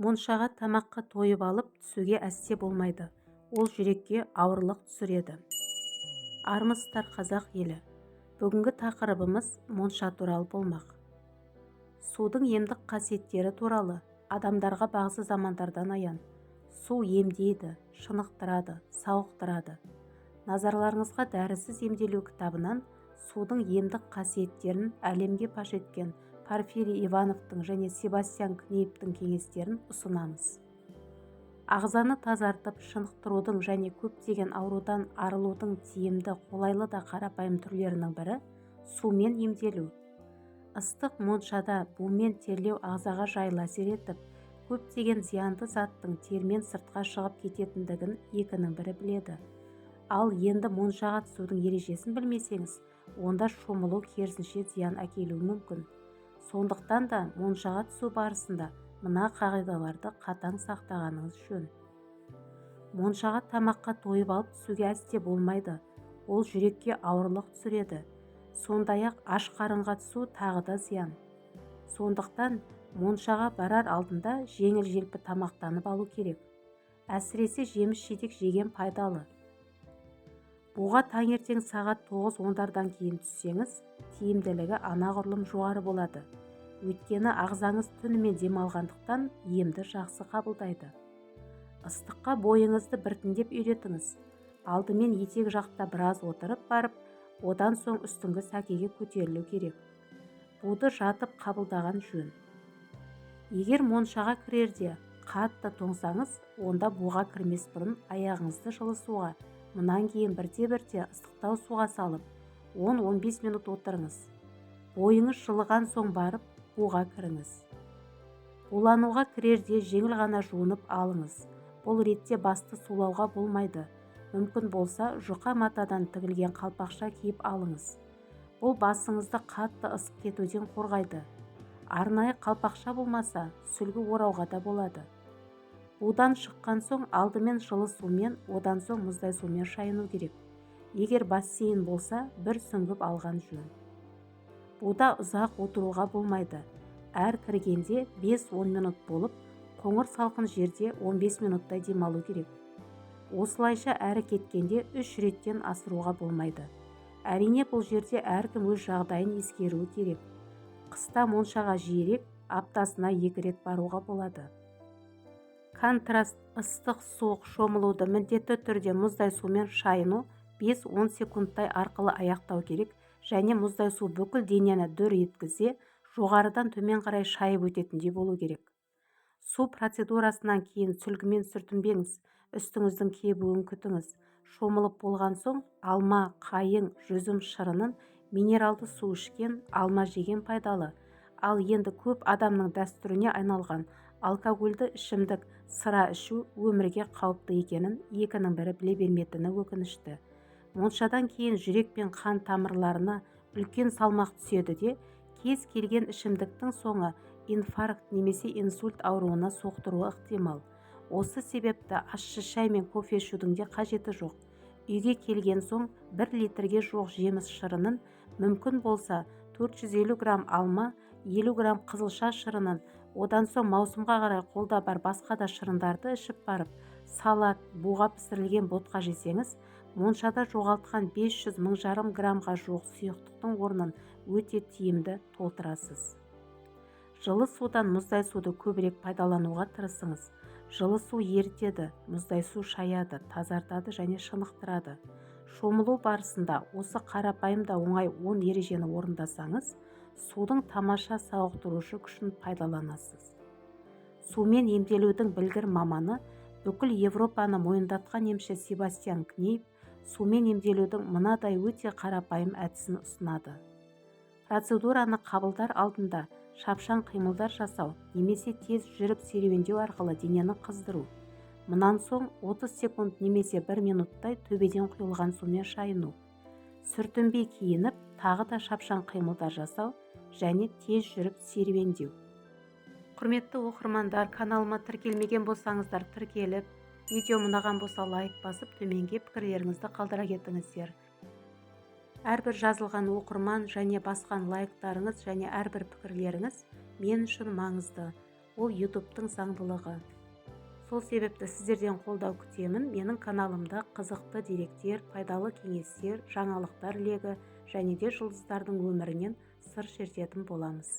Моншаға тамаққа тойып алып түсуге әсте болмайды. Ол жүрекке ауырлық түсіреді. Армысыздар қазақ елі. Бүгінгі тақырыбымыз монша туралы болмақ. Судың емдік қасиеттері туралы адамдарға бағзы замандардан аян. Су емдейді, шынықтырады, сауықтырады. Назарларыңызға дәрісіз емделу кітабынан судың емдік қасиеттерін әлемге паш еткен Порфирий Ивановтың және Себастьян Кнейптің кеңестерін ұсынамыз. Ағзаны тазартып, шынықтырудың және көптеген аурудан арылудың тиімді, қолайлы да қарапайым түрлерінің бірі сумен емделу. Ыстық моншада бумен терлеу ағзаға жайлы әсер етіп, көптеген зиянды заттың термен сыртқа шығып кететіндігін екінің бірі біледі. Ал енді моншаға түсудің ережесін білмесеңіз, онда шомылу керісінше зиян әкелуі мүмкін. Сондықтан да моншаға түсу барысында мына қағидаларды қатаң сақтағаныңыз жөн. Моншаға тамаққа тойып алып түсуге әсте болмайды. Ол жүрекке ауырлық түсіреді. Сондай-ақ аш қарынға түсу тағы да зиян. Сондықтан моншаға барар алдында жеңіл-желпі тамақтанып алу керек. Әсіресе жеміс-жидек жеген пайдалы. Буға таңертең сағат 9-10-дардан кейін түссеңіз, тиімділігі анағұрлым жоғары болады. Өйткені ағзаңыз түнімен демалғандықтан емді жақсы қабылдайды. Ыстыққа бойыңызды біртіндеп үйретіңіз. Алдымен етек жақта біраз отырып барып, одан соң үстіңгі сәкеге көтерілу керек. Буды жатып қабылдаған жөн. Егер моншаға кірерде қатты тоңсаңыз, онда буға кірмес бұрын аяғыңызды жылы суға, мұнан кейін бірте-бірте ыстықтау суға салып, 10-15 минут отырыңыз. Бойыңыз жылыған соң барып, буға кіріңіз. Булануға кірерде жеңіл ғана жуынып алыңыз. Бұл ретте басты сулауға болмайды. Мүмкін болса, жұқа матадан тігілген қалпақша киіп алыңыз. Бұл басыңызды қатты ысып кетуден қорғайды. Арнайы қалпақша болмаса, сүлгі орауға да болады. Будан шыққан соң алдымен жылы сумен, одан соң мұздай сумен шайыну керек. Егер бассейн болса, бір сүңгіп алған жөн. Буда ұзақ отыруға болмайды. Әр кіргенде 5-10 минут болып, қоңыр салқын жерде 15 минуттай демалу керек. Осылайша әрі кеткенде 3 реттен асыруға болмайды. Әрине бұл жерде әркім өз жағдайын ескеруі керек. Қыста моншаға жиірек, аптасына 2 рет баруға болады. Контраст ыстық-суық шомылуды міндетті түрде мұздай сумен шайыну 5-10 секундтай арқылы аяқтау керек, және мұздай су бүкіл денені дүр еткізе, жоғарыдан төмен қарай шайып өтетіндей болу керек. Су процедурасынан кейін сүлгімен сүртінбеңіз, үстіңіздің кебуін күтіңіз. Шомылып болған соң алма, қайың, жүзім шырынын, минералды су ішкен, алма жеген пайдалы. Ал енді көп адамның дәстүріне айналған алкогольді ішімдік сыра ішу өмірге қауіпті екенін екінің бірі біле бермейтіні өкінішті. Моншадан кейін жүрек пен қан тамырларына үлкен салмақ түседі де, кез келген ішімдіктің соңы инфаркт немесе инсульт ауруына соқтыруы ықтимал. Осы себепті ащы шай мен кофе ішудің де қажеті жоқ. Үйге келген соң 1 литрге жоқ жеміс шырынын, мүмкін болса 450 грамм алма, 50 грамм қызылша шырынын, одан соң маусымға қарай қолда бар басқа да шырындарды ішіп барып, салат, буға пісірілген ботқа жесеңіз, моншада жоғалтқан 500-1000 граммға жоқ сұйықтықтың орнын өте тиімді толтырасыз. Жылы судан мұздай суды көбірек пайдалануға тырысыңыз. Жылы су ерітеді, мұздай су шаяды, тазартады және шынықтырады. Шомылу барысында осы қарапайым да оңай 10 ережені орындасаңыз, судың тамаша сауықтырушы күшін пайдаланасыз. Сумен емделудің білгір маманы, бүкіл Европаны мойындатқан емші Себастьян Кнейп сумен емделудің мынадай өте қарапайым әдісін ұсынады. Процедураны қабылдар алдында шапшаң қимылдар жасау немесе тез жүріп серуендеу арқылы денені қыздыру. Мұнан соң 30 секунд немесе 1 минуттай төбеден құйылған сумен шайыну. Сүртінбей киініп, тағы да шапшаң қимылдар жасау және тез жүріп серуендеу. Құрметті оқырмандар, каналыма тіркелмеген болсаңыздар тіркеліп, видео ұнаған болса лайк басып, төменге пікірлеріңізді қалдыра кетіңіздер. Әрбір жазылған оқырман және басқан лайктарыңыз және әрбір пікірлеріңіз мен үшін маңызды. ол ютубтың заңдылығы. Сол себепті сіздерден қолдау күтемін. Менің каналымда қызықты деректер, пайдалы кеңестер, жаңалықтар легі және де жұлдыздардың өмірінен сыр шертетін боламыз.